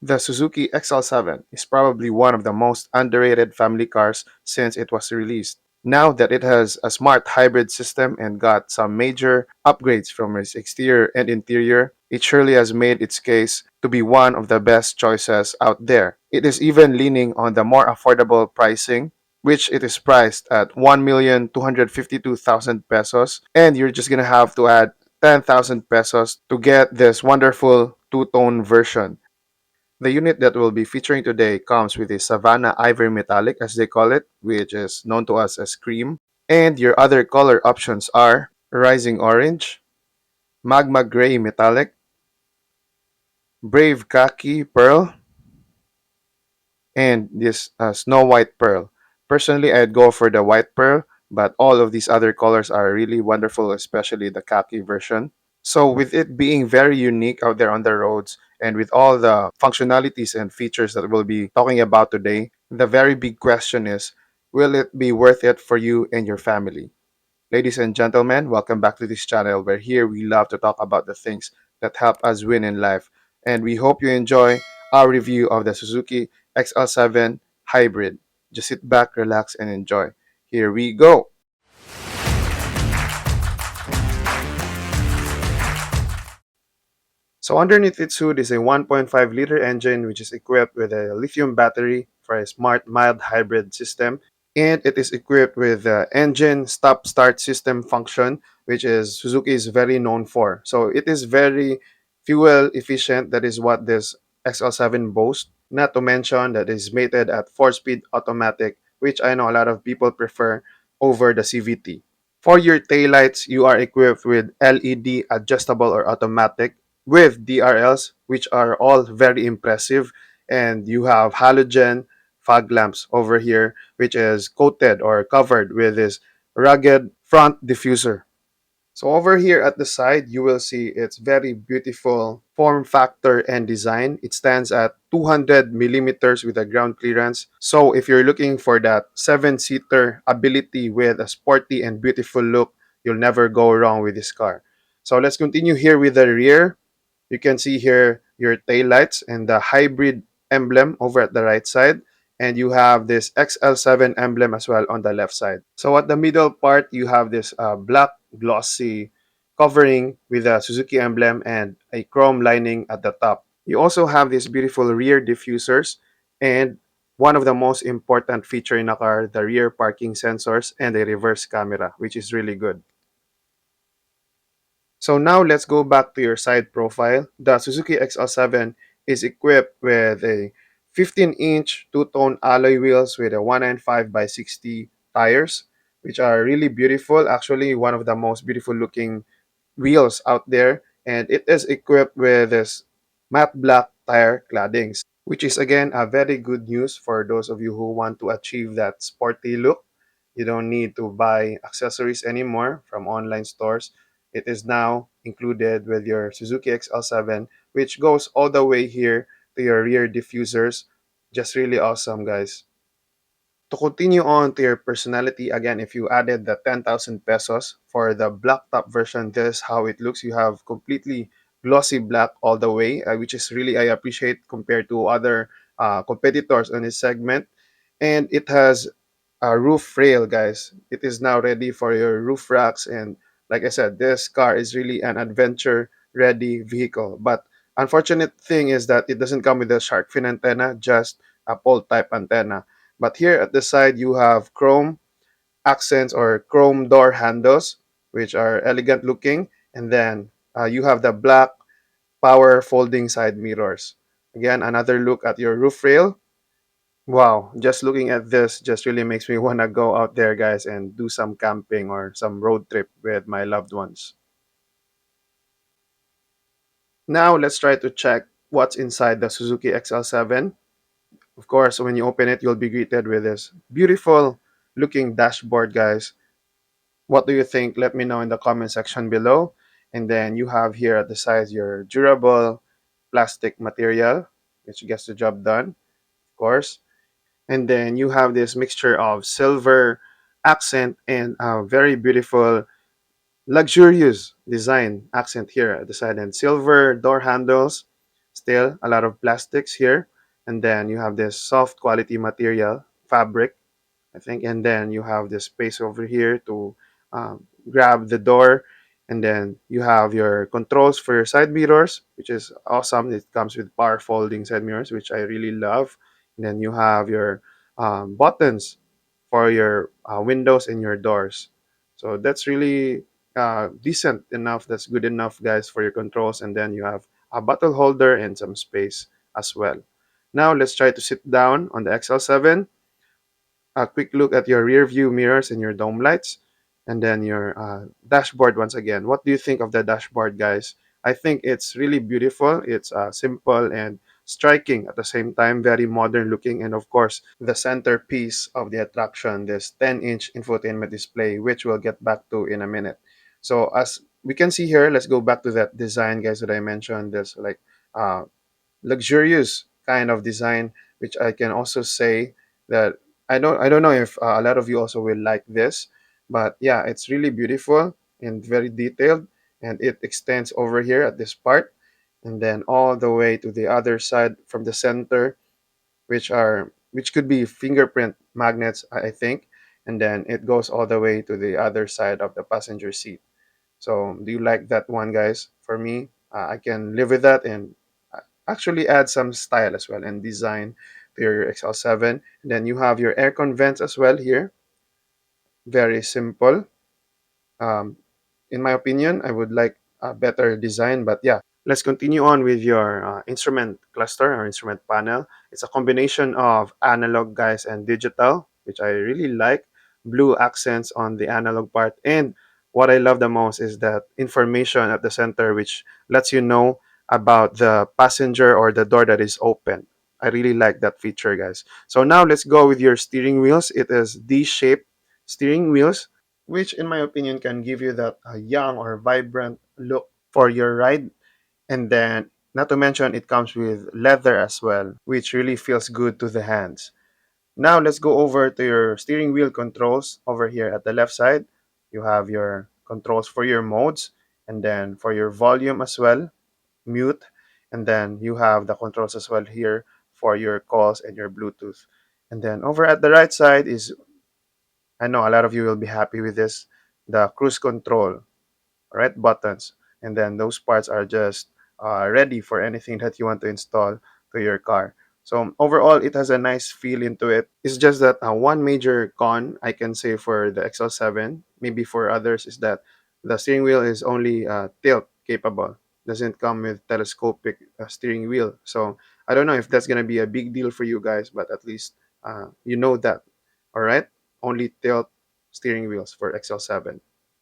The Suzuki XL7 is probably one of the most underrated family cars since it was released. Now that it has a smart hybrid system and got some major upgrades from its exterior and interior, it surely has made its case to be one of the best choices out there. It is even leaning on the more affordable pricing, which it is priced at 1,252,000 pesos, and you're just gonna have to add 10,000 pesos to get this wonderful two-tone version. The unit that we'll be featuring today comes with a Savannah Ivory Metallic, as they call it, which is known to us as cream. And your other color options are Rising Orange, Magma Gray Metallic, Brave Khaki Pearl, and this Snow White Pearl. Personally, I'd go for the White Pearl, but all of these other colors are really wonderful, especially the khaki version. So, with it being very unique out there on the roads and with all the functionalities and features that we'll be talking about today, the very big question is, will it be worth it for you and your family? Ladies and gentlemen, welcome back to this channel where here we love to talk about the things that help us win in life. And we hope you enjoy our review of the Suzuki XL7 Hybrid. Just sit back, relax, and enjoy. Here we go. So underneath its hood is a 1.5-liter engine which is equipped with a lithium battery for a smart mild hybrid system, and it is equipped with the engine stop start system function, which is Suzuki is very known for. So it is very fuel efficient. That is what this XL7 boasts. Not to mention that it is mated at 4-speed automatic, which I know a lot of people prefer over the CVT. For your taillights, you are equipped with LED adjustable or automatic with DRLs, which are all very impressive. And you have halogen fog lamps over here, which is coated or covered with this rugged front diffuser. So over here at the side, you will see its very beautiful form factor and design. It stands at 200 millimeters with a ground clearance. So if you're looking for that 7-seater ability with a sporty and beautiful look, you'll never go wrong with this car. So let's continue here with the rear. You can see here your taillights and the hybrid emblem over at the right side. And you have this XL7 emblem as well on the left side. So at the middle part, you have this black glossy covering with a Suzuki emblem and a chrome lining at the top. You also have these beautiful rear diffusers and one of the most important feature in a car, the rear parking sensors and a reverse camera, which is really good. So now let's go back to your side profile. The Suzuki XL7 is equipped with a 15-inch two-tone alloy wheels with a 195 by 60 tires, which are really beautiful. Actually, one of the most beautiful looking wheels out there. And it is equipped with this matte black tire claddings, which is again a very good news for those of you who want to achieve that sporty look. You don't need to buy accessories anymore from online stores. It is now included with your Suzuki XL7, which goes all the way here to your rear diffusers. Just really awesome, guys. To continue on to your personality, again, if you added the 10,000 pesos for the black top version, this is how it looks. You have completely glossy black all the way, which is really I appreciate compared to other competitors in this segment. And it has a roof rail, guys. It is now ready for your roof racks. And like I said, this car is really an adventure ready vehicle. But unfortunate thing is that it doesn't come with a shark fin antenna, just a pole type antenna. But here at the side, you have chrome accents or chrome door handles, which are elegant looking. And then you have the black power folding side mirrors. Again, another look at your roof rail. Wow, just looking at this just really makes me want to go out there, guys, and do some camping or some road trip with my loved ones. Now, let's try to check what's inside the Suzuki XL7. Of course, when you open it, you'll be greeted with this beautiful looking dashboard, guys. What do you think? Let me know in the comment section below. And then you have here at the side your durable plastic material, which gets the job done, of course. And then you have this mixture of silver accent and a very beautiful luxurious design accent here at the side, and silver door handles, still a lot of plastics here, and then you have this soft quality material fabric, I think. And then you have this space over here to grab the door. And then you have your controls for your side mirrors, which is awesome. It comes with power folding side mirrors, which I really love. And then you have your buttons for your windows and your doors. So that's really decent enough. That's good enough, guys, for your controls. And then you have a bottle holder and some space as well. Now let's try to sit down on the XL7. A quick look at your rear view mirrors and your dome lights, and then your dashboard once again. What do you think of the dashboard, guys? I think it's really beautiful. It's simple and striking at the same time, very modern looking, and of course, the centerpiece of the attraction, this 10-inch infotainment display, which we'll get back to in a minute. So as we can see here, let's go back to that design, guys, that I mentioned. This like uh, luxurious kind of design, which I can also say that I don't know if a lot of you also will like this, but yeah, it's really beautiful and very detailed, and it extends over here at this part, and then all the way to the other side from the center, which could be fingerprint magnets, I think, and then it goes all the way to the other side of the passenger seat. So, do you like that one, guys? For me, I can live with that and actually add some style as well and design to your XL7. And then you have your aircon vents as well here. Very simple. Um, in my opinion, I would like a better design, but yeah, let's continue on with your instrument cluster or instrument panel. It's a combination of analog, guys, and digital, which I really like. Blue accents on the analog part, and what I love the most is that information at the center, which lets you know about the passenger or the door that is open. I really like that feature, guys. So now let's go with your steering wheels. It is D-shaped steering wheels, which in my opinion can give you that young or vibrant look for your ride. And then, not to mention, it comes with leather as well, which really feels good to the hands. Now let's go over to your steering wheel controls over here at the left side. You have your controls for your modes, and then for your volume as well, mute, and then you have the controls as well here for your calls and your Bluetooth. And then over at the right side is, I know a lot of you will be happy with this, the cruise control, right, buttons. And then those parts are just ready for anything that you want to install to your car. So overall, it has a nice feel into it. It's just that one major con I can say for the XL7, maybe for others, is that the steering wheel is only tilt capable. Doesn't come with telescopic steering wheel. So I don't know if that's gonna be a big deal for you guys, but at least you know that. All right, only tilt steering wheels for XL7.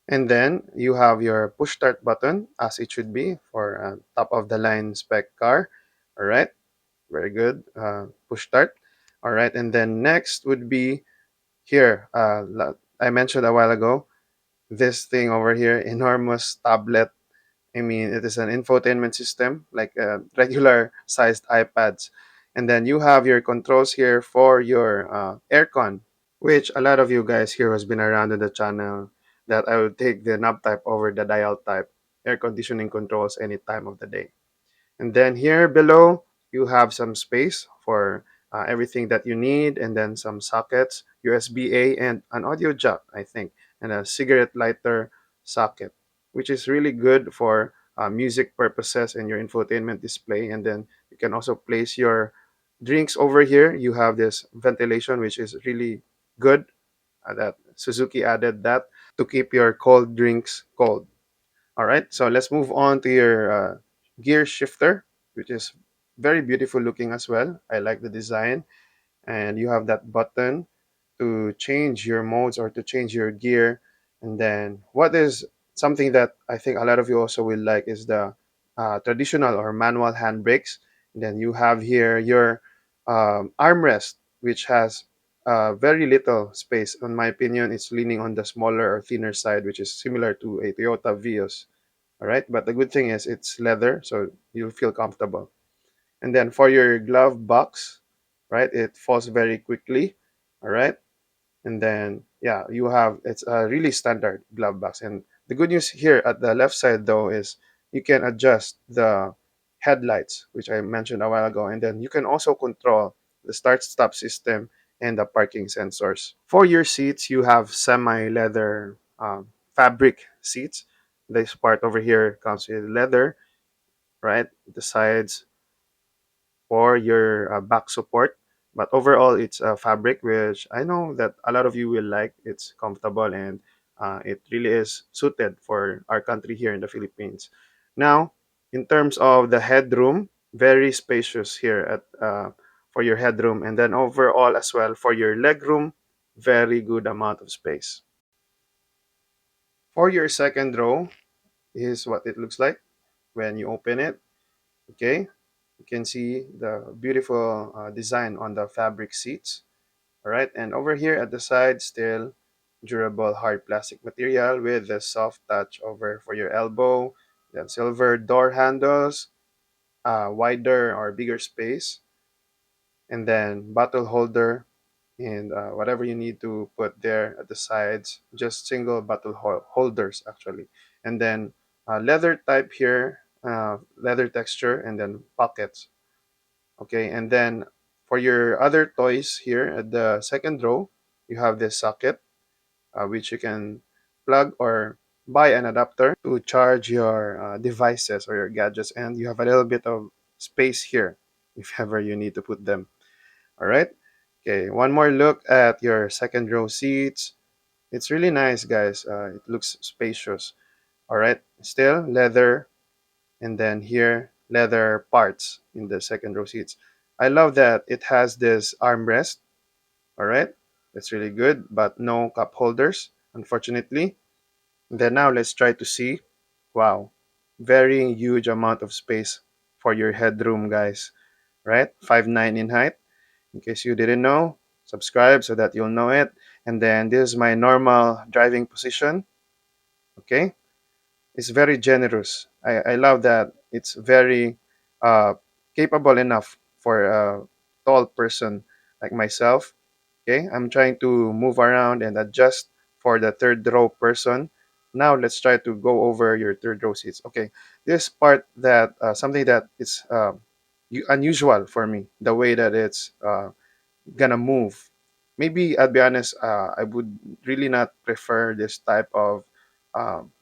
And then you have your push start button as it should be for a top of the line spec car. All right, very good. Push start. All right, and then next would be here. I mentioned a while ago this thing over here, enormous tablet. I mean, it is an infotainment system like regular sized iPads. And then you have your controls here for your aircon, which a lot of you guys here has been around in the channel that I would take the knob type over the dial type air conditioning controls any time of the day. And then here below, you have some space for everything that you need, and then some sockets, USB-A, and an audio jack, I think, and a cigarette lighter socket, which is really good for music purposes and your infotainment display. And then you can also place your drinks over here. You have this ventilation, which is really good. That Suzuki added that to keep your cold drinks cold. All right, so let's move on to your gear shifter, which is very beautiful looking as well. I like the design, and you have that button to change your modes or to change your gear. And then, what is something that I think a lot of you also will like is the traditional or manual handbrakes. And then you have here your armrest, which has very little space. In my opinion, it's leaning on the smaller or thinner side, which is similar to a Toyota Vios. All right, but the good thing is it's leather, so you'll feel comfortable. And then for your glove box, right, it falls very quickly. All right, and then yeah, you have it's a really standard glove box. And the good news here at the left side though is you can adjust the headlights, which I mentioned a while ago. And then you can also control the start stop system and the parking sensors. For your seats, you have semi leather fabric seats. This part over here comes with leather, right? The sides for your back support. But overall, it's a fabric which I know that a lot of you will like. It's comfortable and it really is suited for our country here in the Philippines. Now, in terms of the headroom, very spacious here at for your headroom, and then overall as well for your legroom, very good amount of space. For your second row, is what it looks like when you open it. Okay, you can see the beautiful design on the fabric seats. All right, and over here at the side, still durable hard plastic material with the soft touch over for your elbow. Then silver door handles, wider or bigger space, and then bottle holder and whatever you need to put there at the sides. Just single bottle holders actually, and then leather type here, leather texture, and then pockets. Okay, and then for your other toys here at the second row, you have this socket, which you can plug or buy an adapter to charge your devices or your gadgets, and you have a little bit of space here if ever you need to put them. All right. Okay, one more look at your second row seats. It's really nice, guys. It looks spacious. All right, still leather, and then here leather parts in the second row seats. I love that it has this armrest. All right, that's really good, but no cup holders, unfortunately. Then now let's try to see. Wow, very huge amount of space for your headroom, guys. Right, 5'9" in height. In case you didn't know, subscribe so that you'll know it. And then this is my normal driving position. Okay, it's very generous. I love that it's very uh, capable enough for a tall person like myself. Okay, I'm trying to move around and adjust for the third row person. Now let's try to go over your third row seats. Okay, this part that something that is unusual for me, the way that it's gonna move. Maybe I'll be honest, I would really not prefer this type of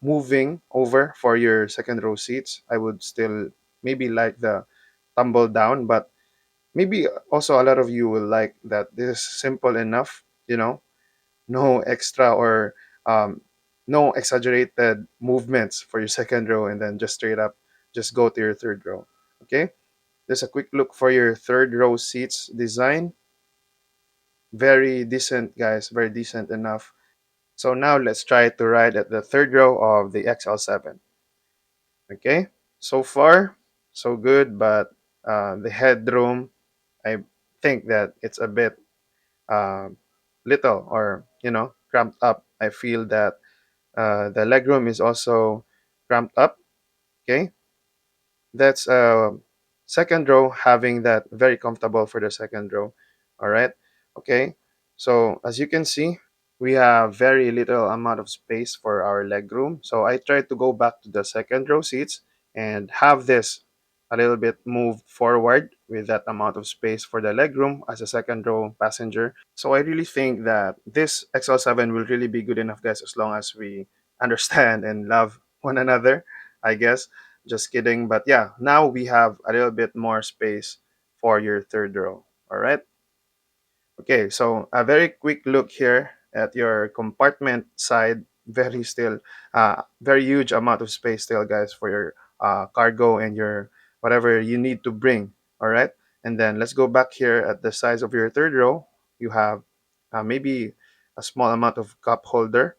moving over for your second row seats. I would still maybe like the tumble down, but maybe also a lot of you will like that this is simple enough, no extra or um, no exaggerated movements for your second row, and then just straight up, just go to your third row. Okay, there's a quick look for your third row seats design. Very decent, guys, very decent enough. So now let's try to ride at the third row of the XL7. Okay, so far so good, but the headroom, I think that it's a bit uh, little, or cramped up. I feel that the legroom is also cramped up. Okay, that's second row having that very comfortable for the second row. All right, okay, so as you can see, we have very little amount of space for our leg room, so I tried to go back to the second row seats and have this a little bit moved forward with that amount of space for the leg room as a second row passenger. So I really think that this XL7 will really be good enough, guys, as long as we understand and love one another, I guess. Just kidding. But yeah, now we have a little bit more space for your third row. All right. Okay, so a very quick look here at your compartment side. Very still, very huge amount of space still, guys, for your cargo and your whatever you need to bring. All right, and then let's go back here at the size of your third row. You have maybe a small amount of cup holder,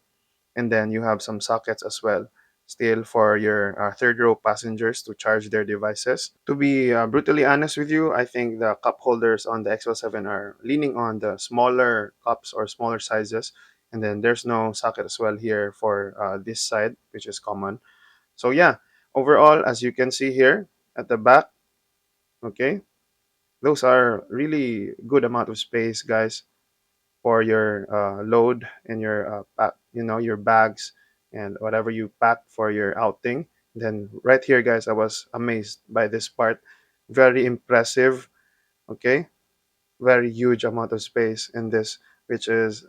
and then you have some sockets as well, still for your third row passengers to charge their devices. To be brutally honest with you, I think the cup holders on the XL7 are leaning on the smaller cups or smaller sizes, and then there's no socket as well here for this side, which is common. So yeah, overall, as you can see here at the back, okay, those are really good amount of space, guys, for your load and your your bags and whatever you pack for your outing. Then right here, guys, I was amazed by this part. Very impressive. Okay, very huge amount of space in this, which is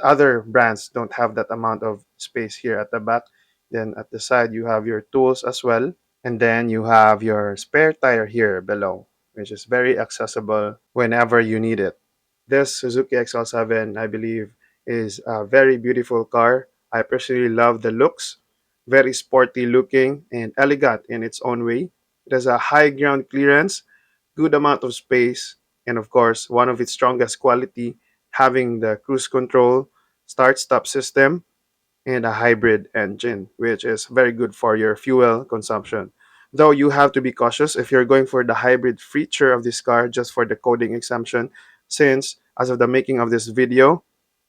other brands don't have that amount of space here at the back. Then at the side, you have your tools as well. And then you have your spare tire here below, which is very accessible whenever you need it. This Suzuki XL7, I believe, is a very beautiful car. I personally love the looks, very sporty looking and elegant in its own way. It has a high ground clearance, good amount of space, and of course, one of its strongest quality, having the cruise control, start-stop system, and a hybrid engine, which is very good for your fuel consumption. Though you have to be cautious if you're going for the hybrid feature of this car just for the coding exemption, since as of the making of this video,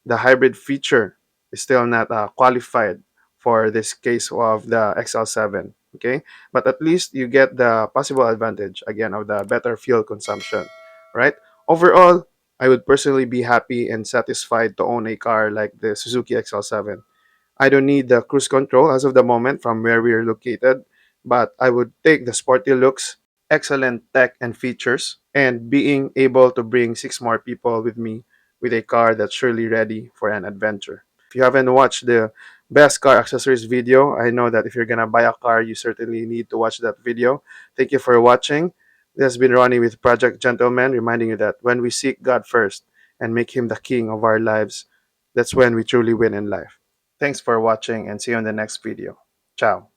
the hybrid feature is still not qualified for this case of the XL7. Okay, but at least you get the possible advantage again of the better fuel consumption, right? Overall, I would personally be happy and satisfied to own a car like the Suzuki XL7. I don't need the cruise control as of the moment from where we are located, but I would take the sporty looks, excellent tech and features, and being able to bring six more people with me with a car that's surely ready for an adventure. If you haven't watched the best car accessories video, I know that if you're gonna buy a car, you certainly need to watch that video. Thank you for watching. This has been Ronnie with Project Gentleman, reminding you that when we seek God first and make Him the King of our lives, that's when we truly win in life. Thanks for watching and see you in the next video. Ciao.